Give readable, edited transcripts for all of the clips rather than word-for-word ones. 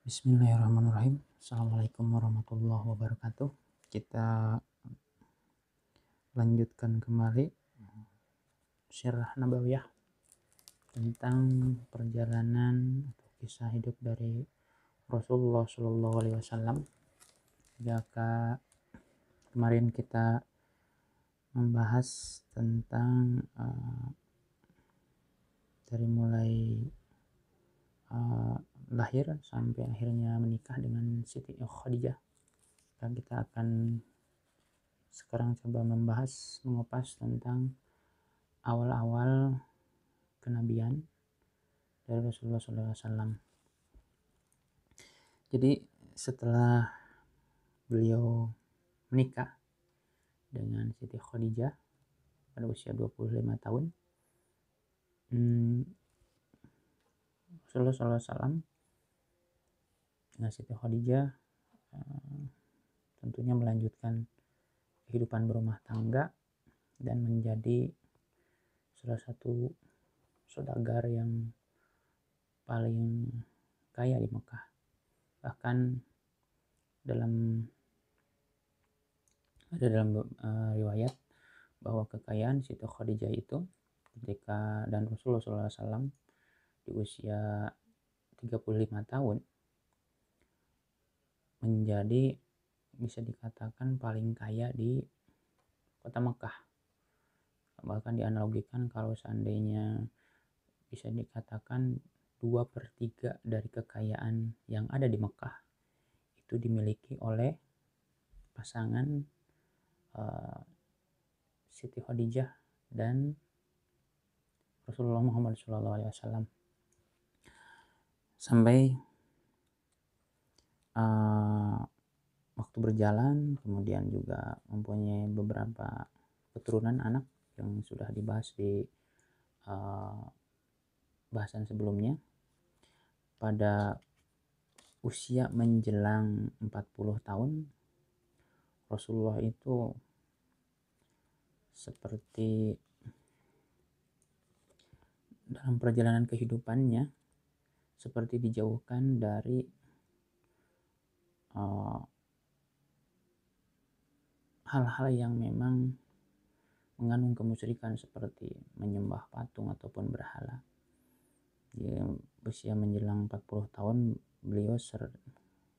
Bismillahirrahmanirrahim. Assalamualaikum warahmatullahi wabarakatuh. Kita lanjutkan kembali Sirah Nabawiyah tentang perjalanan atau kisah hidup dari Rasulullah Shallallahu Alaihi Wasallam. Jika kemarin kita membahas tentang dari mulai lahir sampai akhirnya menikah dengan Siti Khadijah, dan kita akan sekarang coba mengupas tentang awal-awal kenabian dari Rasulullah SAW. Jadi setelah beliau menikah dengan Siti Khadijah pada usia 25 tahun, Rasulullah SAW dengan Siti Khadijah tentunya melanjutkan kehidupan berumah tangga dan menjadi salah satu saudagar yang paling kaya di Mekah. Bahkan ada dalam riwayat bahwa kekayaan Siti Khadijah itu ketika dan Rasulullah SAW di usia 35 tahun menjadi bisa dikatakan paling kaya di kota Mekah. Bahkan dianalogikan kalau seandainya bisa dikatakan 2/3 dari kekayaan yang ada di Mekah itu dimiliki oleh pasangan Siti Khadijah dan Rasulullah Muhammad SAW. Sampai waktu berjalan, kemudian juga mempunyai beberapa keturunan anak yang sudah dibahas di bahasan sebelumnya. Pada usia menjelang 40 tahun, Rasulullah itu seperti dalam perjalanan kehidupannya seperti dijauhkan dari hal-hal yang memang mengandung kemusyrikan seperti menyembah patung ataupun berhala. Di usia menjelang 40 tahun beliau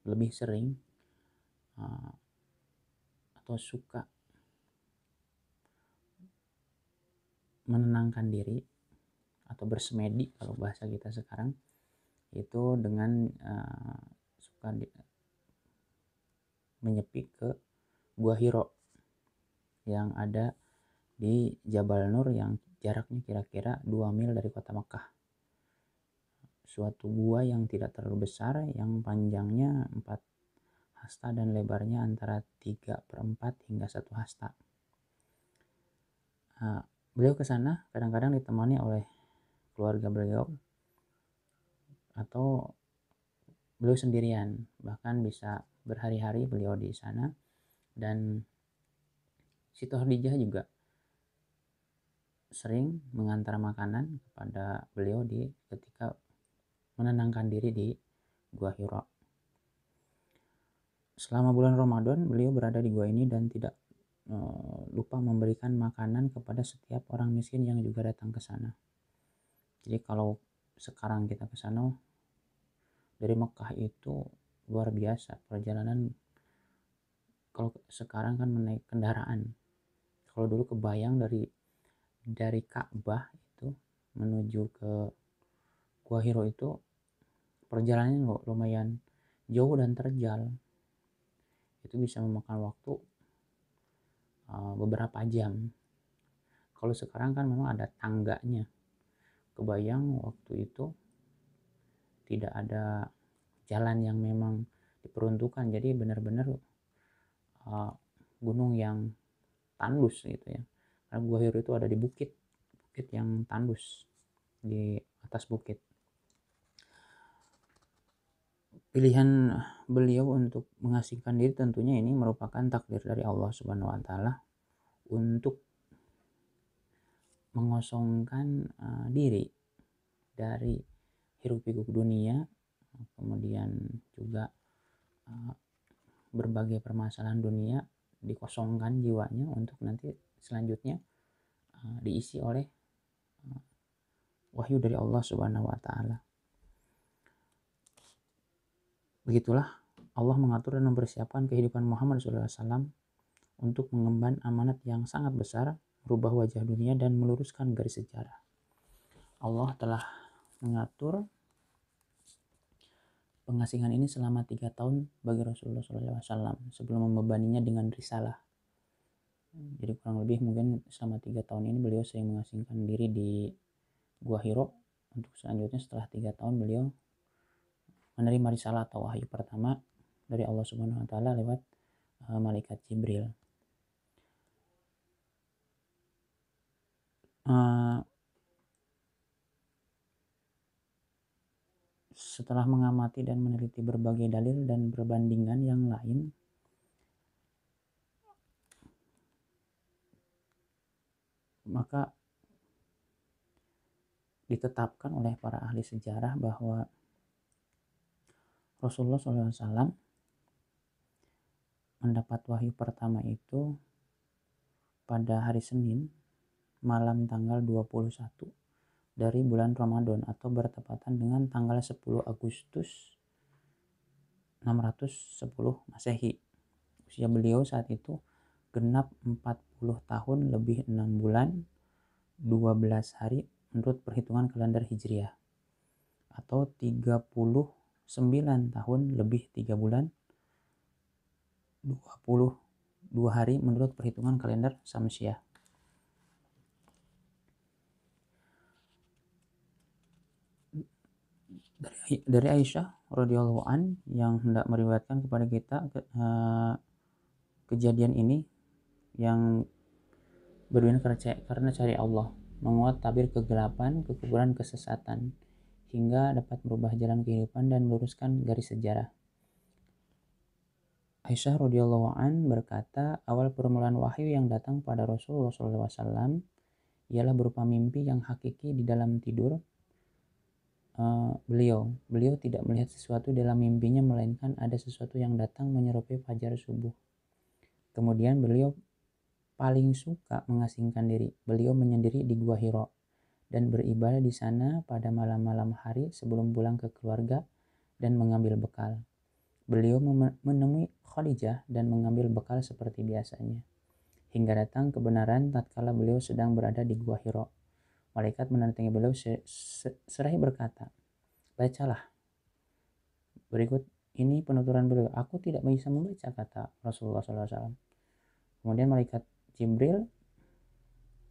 lebih sering atau suka menenangkan diri atau bersemedi kalau bahasa kita sekarang itu dengan suka menyepi ke Gua Hiro yang ada di Jabal Nur yang jaraknya kira-kira 2 mil dari kota Mekah. Suatu gua yang tidak terlalu besar, yang panjangnya 4 hasta dan lebarnya antara 3/4 hingga 1 hasta. Beliau ke sana kadang-kadang ditemani oleh keluarga beliau atau beliau sendirian, bahkan bisa berhari-hari beliau di sana. Dan Siti Khadijah juga sering mengantar makanan kepada beliau ketika menenangkan diri di Gua Hiro. Selama bulan Ramadan beliau berada di gua ini dan tidak lupa memberikan makanan kepada setiap orang miskin yang juga datang ke sana. Jadi kalau sekarang kita ke sana dari Mekah itu luar biasa perjalanan. Kalau sekarang kan menaik kendaraan. Kalau dulu kebayang dari Ka'bah itu menuju ke Gua Hiro itu perjalanannya lumayan jauh dan terjal. Itu bisa memakan waktu beberapa jam. Kalau sekarang kan memang ada tangganya. Kebayang waktu itu tidak ada jalan yang memang diperuntukkan, jadi benar-benar gunung yang tandus gitu ya. Karena Gua Hiro itu ada di bukit yang tandus di atas bukit. Pilihan beliau untuk mengasingkan diri tentunya ini merupakan takdir dari Allah Subhanahu wa taala untuk mengosongkan diri dari hiruk pikuk dunia, kemudian juga berbagai permasalahan dunia, dikosongkan jiwanya untuk nanti selanjutnya diisi oleh wahyu dari Allah Subhanahu wa taala. Begitulah Allah mengatur dan mempersiapkan kehidupan Muhammad SAW untuk mengemban amanat yang sangat besar, merubah wajah dunia dan meluruskan garis sejarah. Allah telah mengatur pengasingan ini selama 3 tahun bagi Rasulullah SAW sebelum membebaninya dengan risalah. Jadi kurang lebih mungkin selama 3 tahun ini beliau sering mengasingkan diri di Gua Hiro, untuk selanjutnya setelah 3 tahun beliau menerima risalah atau wahyu pertama dari Allah Subhanahu wa taala lewat malaikat Jibril. Setelah mengamati dan meneliti berbagai dalil dan perbandingan yang lain, maka ditetapkan oleh para ahli sejarah bahwa Rasulullah SAW mendapat wahyu pertama itu pada hari Senin malam tanggal 21 dari bulan Ramadan atau bertepatan dengan tanggal 10 Agustus 610 Masehi. Usia beliau saat itu genap 40 tahun lebih 6 bulan 12 hari menurut perhitungan kalender Hijriah, atau 39 tahun lebih 3 bulan 22 hari menurut perhitungan kalender Syamsiah. Dari Aisyah radhiyallahu an yang hendak meriwayatkan kepada kita kejadian ini yang berdunia karena cari Allah, menguat tabir kegelapan, kekuburan, kesesatan, hingga dapat merubah jalan kehidupan dan meluruskan garis sejarah. Aisyah radhiyallahu an berkata, awal permulaan wahyu yang datang pada Rasulullah SAW ialah berupa mimpi yang hakiki di dalam tidur. Beliau tidak melihat sesuatu dalam mimpinya, melainkan ada sesuatu yang datang menyerupai fajar subuh. Kemudian beliau paling suka mengasingkan diri. Beliau menyendiri di Gua Hiro dan beribadah di sana pada malam-malam hari sebelum pulang ke keluarga dan mengambil bekal. Beliau menemui Khadijah dan mengambil bekal seperti biasanya. Hingga datang kebenaran tatkala beliau sedang berada di Gua Hiro. Malaikat mendatangi beliau seraya berkata, bacalah. Berikut ini penuturan beliau, aku tidak bisa membaca, kata Rasulullah SAW. Kemudian malaikat Jibril,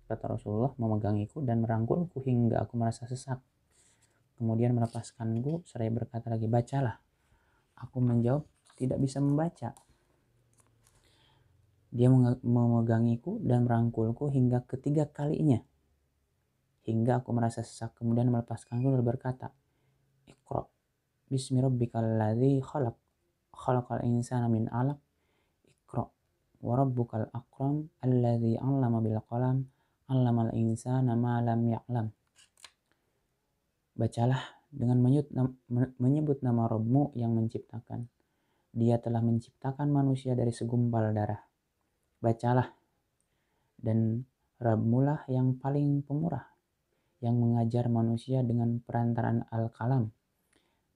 kata Rasulullah, memegangiku dan merangkulku hingga aku merasa sesak. Kemudian melepaskanku seraya berkata lagi, bacalah. Aku menjawab, tidak bisa membaca. Dia memegangiku dan merangkulku hingga ketiga kalinya, hingga aku merasa sesak. Kemudian melepaskanku dan berkata, Iqra bismi rabbikal ladzi khalaq, khalaqal insana min 'alaq, Iqra wa rabbukal akram alladzi 'allama bil qalam, 'allamal insana ma lam ya'lam. Bacalah dengan menyebut nama Rabbmu yang menciptakan. Dia telah menciptakan manusia dari segumpal darah. Bacalah, dan Rabbmulah yang paling pemurah, yang mengajar manusia dengan perantaraan Al-Qalam.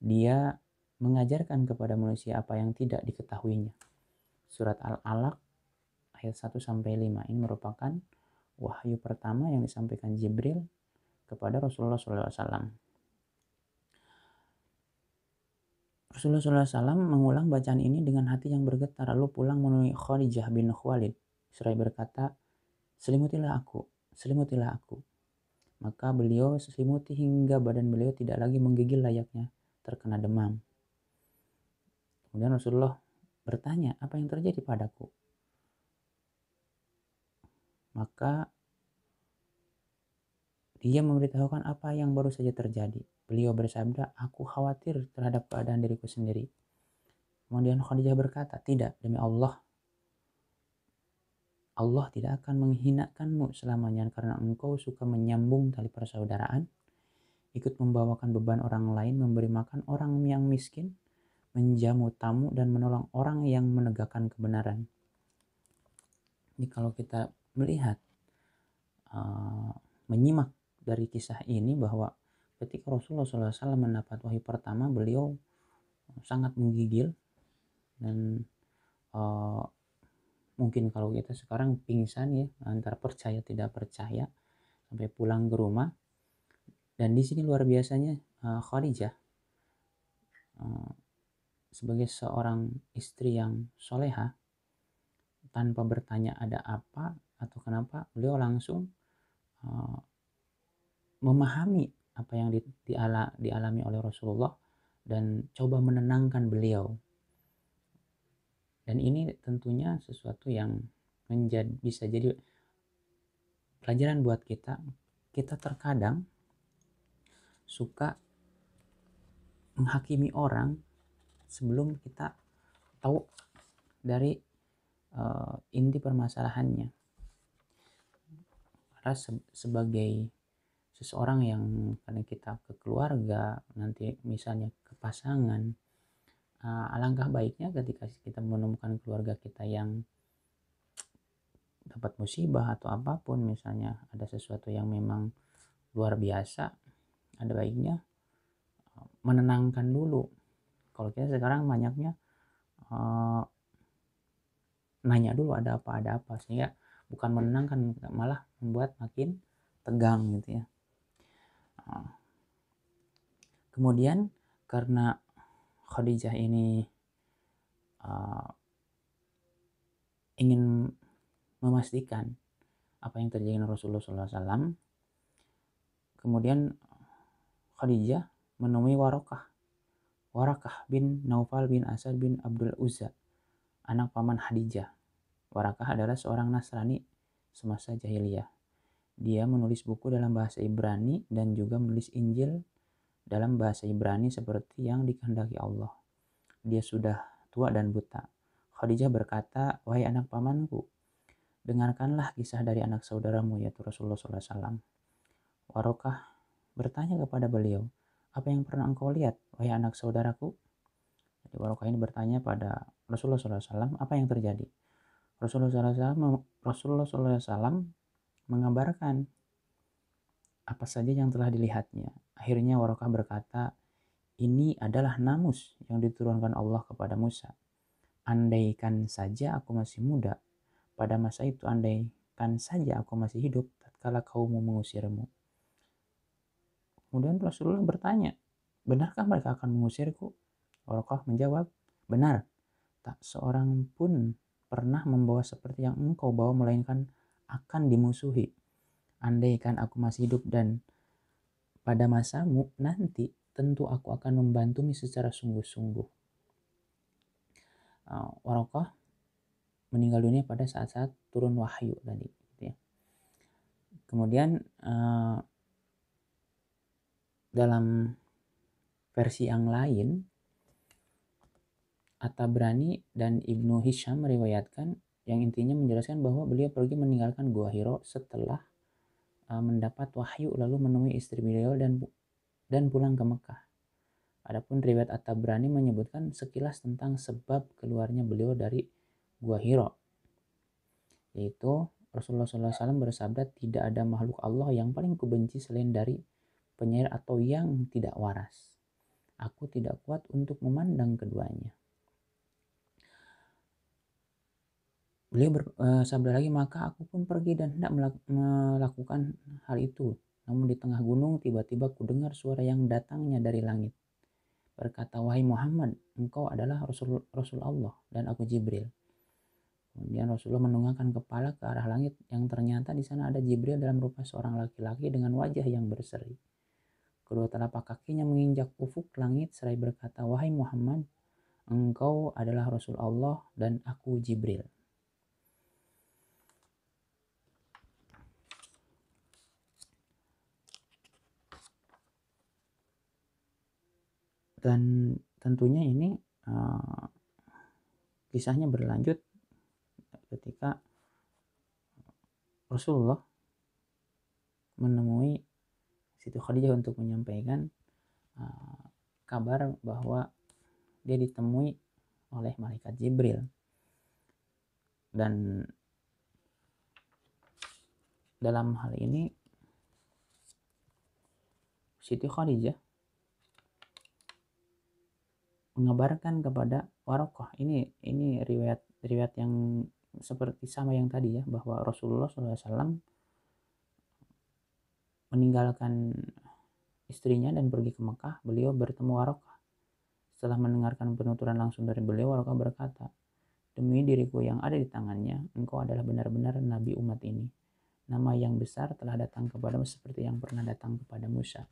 Dia mengajarkan kepada manusia apa yang tidak diketahuinya. Surat Al-Alaq ayat 1-5. Ini merupakan wahyu pertama yang disampaikan Jibril kepada Rasulullah SAW. Rasulullah SAW mengulang bacaan ini dengan hati yang bergetar, lalu pulang menemui Khadijah bin Khuwailid seraya berkata, selimutilah aku. Maka beliau selimuti hingga badan beliau tidak lagi menggigil layaknya terkena demam. Kemudian Rasulullah bertanya, apa yang terjadi padaku? Maka dia memberitahukan apa yang baru saja terjadi. Beliau bersabda, aku khawatir terhadap keadaan diriku sendiri. Kemudian Khadijah berkata, tidak, demi Allah, Allah tidak akan menghinakanmu selamanya karena engkau suka menyambung tali persaudaraan ikut membawakan beban orang lain, memberi makan orang yang miskin, menjamu tamu, dan menolong orang yang menegakkan kebenaran. Jadi kalau kita melihat, menyimak dari kisah ini bahwa ketika Rasulullah SAW mendapat wahyu pertama, beliau sangat menggigil dan mungkin kalau kita sekarang pingsan ya, antara percaya tidak percaya sampai pulang ke rumah. Dan di sini luar biasanya Khadijah sebagai seorang istri yang soleha, tanpa bertanya ada apa atau kenapa, beliau langsung memahami apa yang dialami oleh Rasulullah dan coba menenangkan beliau. Dan ini tentunya sesuatu yang bisa jadi pelajaran buat kita. Kita terkadang suka menghakimi orang sebelum kita tahu dari inti permasalahannya. Karena sebagai seseorang yang kadang kita ke keluarga, nanti misalnya ke pasangan, alangkah baiknya ketika kita menemukan keluarga kita yang dapat musibah atau apapun, misalnya ada sesuatu yang memang luar biasa, ada baiknya menenangkan dulu. Kalau kita sekarang banyaknya nanya dulu ada apa, sehingga bukan menenangkan, malah membuat makin tegang gitu ya. Kemudian karena Khadijah ini ingin memastikan apa yang terjadi dengan Rasulullah SAW, kemudian Khadijah menemui Warakah bin Naufal bin Asad bin Abdul Uzza, anak paman Khadijah. Warakah adalah seorang Nasrani semasa jahiliyah. Dia menulis buku dalam bahasa Ibrani dan juga menulis Injil dalam bahasa Ibrani seperti yang dikehendaki Allah. Dia sudah tua dan buta. Khadijah berkata, "Wahai anak pamanku, dengarkanlah kisah dari anak saudaramu yaitu Rasulullah SAW." Warokah bertanya kepada beliau, "Apa yang pernah engkau lihat, wahai anak saudaraku?" Jadi Warokah ini bertanya pada Rasulullah SAW, apa yang terjadi. Rasulullah SAW mengabarkan apa saja yang telah dilihatnya. Akhirnya Warokah berkata, "Ini adalah namus yang diturunkan Allah kepada Musa. Andaikan saja aku masih muda pada masa itu, andaikan saja aku masih hidup tatkala kaummu mengusirmu." Kemudian Rasulullah bertanya, "Benarkah mereka akan mengusirku?" Warokah menjawab, "Benar, tak seorang pun pernah membawa seperti yang engkau bawa, melainkan akan dimusuhi. Andaikan aku masih hidup dan pada masamu nanti, tentu aku akan membantumu secara sungguh-sungguh." Warokah meninggal dunia pada saat-saat turun wahyu tadi. Ya. Kemudian dalam versi yang lain, At-Tabrani dan Ibnu Hisham meriwayatkan yang intinya menjelaskan bahwa beliau pergi meninggalkan Gua Hiro setelah mendapat wahyu, lalu menemui istri beliau dan pulang ke Mekah. Adapun riwayat At-Tabrani menyebutkan sekilas tentang sebab keluarnya beliau dari Gua Hiro, yaitu Rasulullah SAW bersabda, "Tidak ada makhluk Allah yang paling kubenci selain dari penyair atau yang tidak waras. Aku tidak kuat untuk memandang keduanya." Beliau bersabda lagi, "Maka aku pun pergi dan hendak melakukan hal itu. Namun di tengah gunung tiba-tiba kudengar suara yang datangnya dari langit. Berkata, 'Wahai Muhammad, engkau adalah Rasul Allah dan aku Jibril.' Kemudian Rasulullah menundukkan kepala ke arah langit, yang ternyata di sana ada Jibril dalam rupa seorang laki-laki dengan wajah yang berseri. Kedua telapak kakinya menginjak ufuk langit seraya berkata, 'Wahai Muhammad, engkau adalah Rasul Allah dan aku Jibril.'" Dan tentunya ini kisahnya berlanjut ketika Rasulullah menemui Siti Khadijah untuk menyampaikan kabar bahwa dia ditemui oleh malaikat Jibril. Dan dalam hal ini Siti Khadijah mengabarkan kepada Warokoh, ini riwayat yang seperti sama yang tadi ya, bahwa Rasulullah SAW meninggalkan istrinya dan pergi ke Mekah. Beliau bertemu Warokoh. Setelah mendengarkan penuturan langsung dari beliau, Warokoh berkata, "Demi diriku yang ada di tangannya, engkau adalah benar-benar nabi umat ini. Nama yang besar telah datang kepadamu seperti yang pernah datang kepada Musa."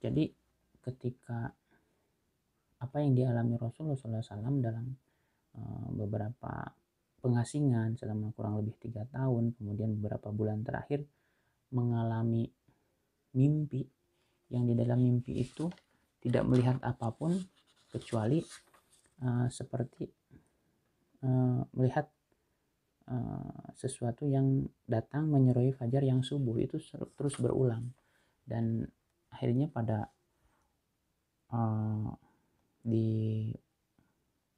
Jadi ketika apa yang dialami Rasulullah SAW dalam beberapa pengasingan selama kurang lebih 3 tahun, kemudian beberapa bulan terakhir mengalami mimpi, yang di dalam mimpi itu tidak melihat apapun kecuali seperti melihat sesuatu yang datang menyerupai fajar yang subuh, itu terus berulang. Dan akhirnya pada di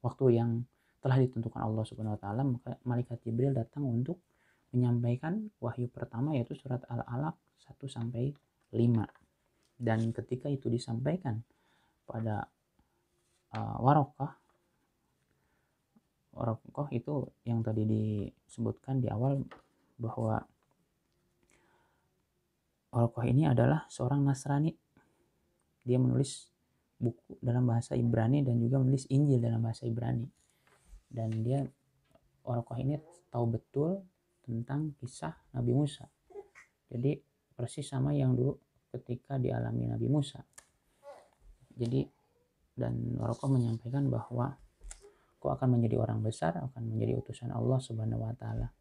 waktu yang telah ditentukan Allah Subhanahu wa taala, maka malaikat Jibril datang untuk menyampaikan wahyu pertama, yaitu surat Al-Alaq 1 sampai 5. Dan ketika itu disampaikan pada Warokoh itu yang tadi disebutkan di awal, bahwa Warokoh ini adalah seorang Nasrani. Dia menulis buku dalam bahasa Ibrani dan juga menulis Injil dalam bahasa Ibrani. Dan Warokoh ini tahu betul tentang kisah Nabi Musa. Jadi persis sama yang dulu ketika dialami Nabi Musa. Jadi, dan Warokoh menyampaikan bahwa kau akan menjadi orang besar, akan menjadi utusan Allah Subhanahu wa taala.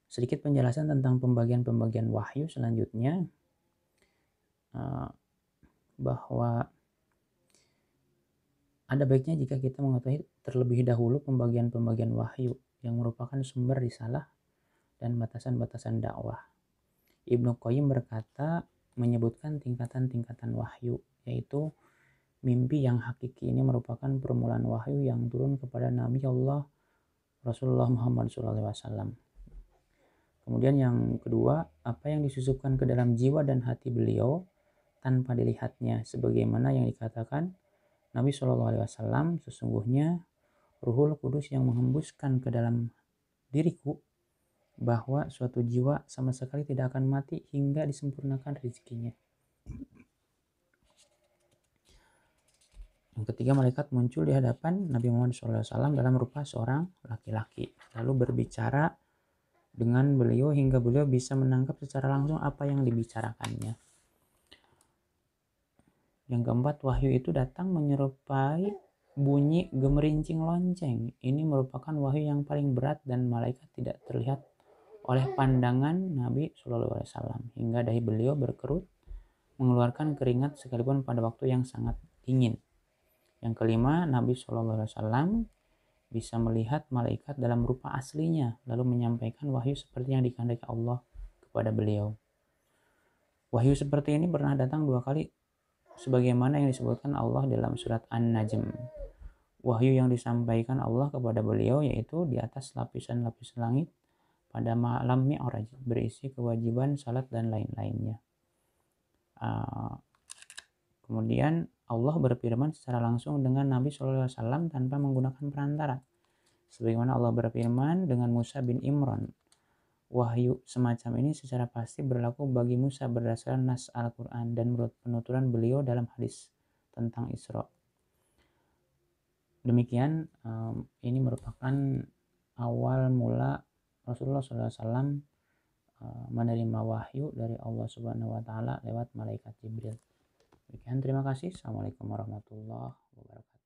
Sedikit penjelasan tentang pembagian wahyu selanjutnya, bahwa ada baiknya jika kita mengetahui terlebih dahulu pembagian wahyu yang merupakan sumber risalah dan batasan-batasan dakwah. Ibnu Qayyim berkata, menyebutkan tingkatan-tingkatan wahyu, yaitu mimpi yang hakiki ini merupakan permulaan wahyu yang turun kepada Nabi Allah Rasulullah Muhammad SAW. Kemudian yang kedua, apa yang disusupkan ke dalam jiwa dan hati beliau tanpa dilihatnya, sebagaimana yang dikatakan Nabi SAW, sesungguhnya Ruhul Kudus yang menghembuskan ke dalam diriku, bahwa suatu jiwa sama sekali tidak akan mati hingga disempurnakan rezekinya. Yang ketiga, malaikat muncul di hadapan Nabi Muhammad SAW dalam rupa seorang laki-laki, lalu berbicara dengan beliau hingga beliau bisa menangkap secara langsung apa yang dibicarakannya. Yang keempat, wahyu itu datang menyerupai bunyi gemerincing lonceng. Ini merupakan wahyu yang paling berat dan malaikat tidak terlihat oleh pandangan Nabi SAW hingga dahi beliau berkerut mengeluarkan keringat sekalipun pada waktu yang sangat dingin. Yang kelima, Nabi SAW bisa melihat malaikat dalam rupa aslinya lalu menyampaikan wahyu seperti yang dikehendaki Allah kepada beliau. Wahyu seperti ini pernah datang 2 kali sebagaimana yang disebutkan Allah dalam surat An-Najm. Wahyu yang disampaikan Allah kepada beliau yaitu di atas lapisan-lapisan langit pada malam Mi'raj, berisi kewajiban salat dan lain-lainnya. Kemudian Allah berfirman secara langsung dengan Nabi SAW tanpa menggunakan perantara. Sebagaimana Allah berfirman dengan Musa bin Imran. Wahyu semacam ini secara pasti berlaku bagi Musa berdasarkan nas Al-Quran dan menurut penuturan beliau dalam hadis tentang Isra. Demikian, ini merupakan awal mula Rasulullah SAW menerima wahyu dari Allah Subhanahu wa taala lewat malaikat Jibril. Demikian, terima kasih. Assalamualaikum warahmatullahi wabarakatuh.